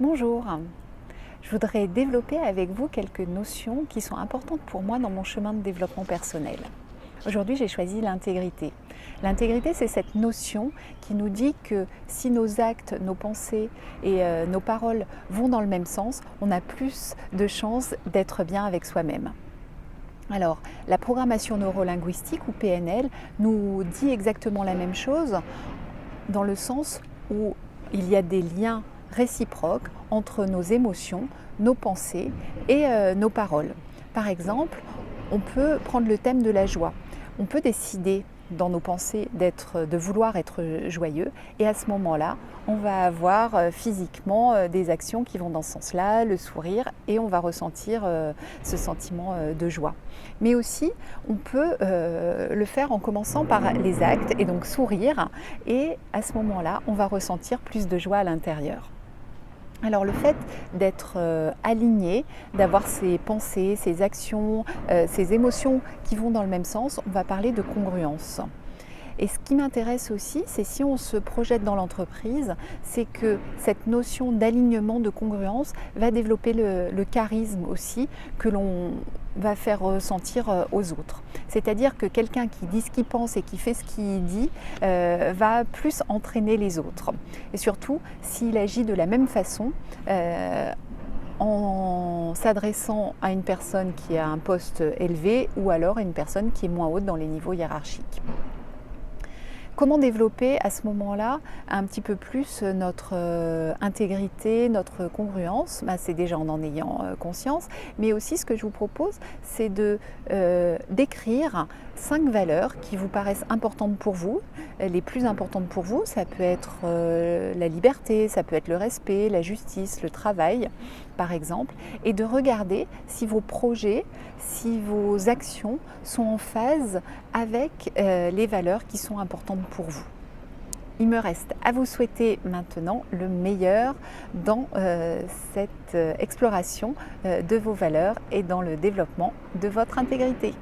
Bonjour, je voudrais développer avec vous quelques notions qui sont importantes pour moi dans mon chemin de développement personnel. Aujourd'hui, j'ai choisi l'intégrité. L'intégrité, c'est cette notion qui nous dit que si nos actes, nos pensées et nos paroles vont dans le même sens, on a plus de chances d'être bien avec soi-même. Alors, la programmation neurolinguistique ou PNL nous dit exactement la même chose dans le sens où il y a des liens réciproques entre nos émotions, nos pensées et nos paroles. Par exemple, on peut prendre le thème de la joie. On peut décider dans nos pensées de vouloir être joyeux et à ce moment-là, on va avoir physiquement des actions qui vont dans ce sens-là, le sourire et on va ressentir ce sentiment de joie. Mais aussi, on peut le faire en commençant par les actes et donc sourire et à ce moment-là, on va ressentir plus de joie à l'intérieur. Alors le fait d'être aligné, d'avoir ses pensées, ses actions, ses émotions qui vont dans le même sens, on va parler de congruence. Et ce qui m'intéresse aussi, c'est si on se projette dans l'entreprise, c'est que cette notion d'alignement, de congruence va développer le charisme aussi que l'on va faire ressentir aux autres. C'est-à-dire que quelqu'un qui dit ce qu'il pense et qui fait ce qu'il dit va plus entraîner les autres. Et surtout, s'il agit de la même façon, en s'adressant à une personne qui a un poste élevé ou alors à une personne qui est moins haute dans les niveaux hiérarchiques. Comment développer à ce moment-là un petit peu plus notre intégrité, notre congruence? C'est déjà en ayant conscience, mais aussi ce que je vous propose, c'est d'écrire 5 valeurs qui vous paraissent importantes pour vous. Les plus importantes pour vous, ça peut être la liberté, ça peut être le respect, la justice, le travail, par exemple, et de regarder si vos projets, si vos actions sont en phase avec les valeurs qui sont importantes pour vous. Il me reste à vous souhaiter maintenant le meilleur dans cette exploration de vos valeurs et dans le développement de votre intégrité.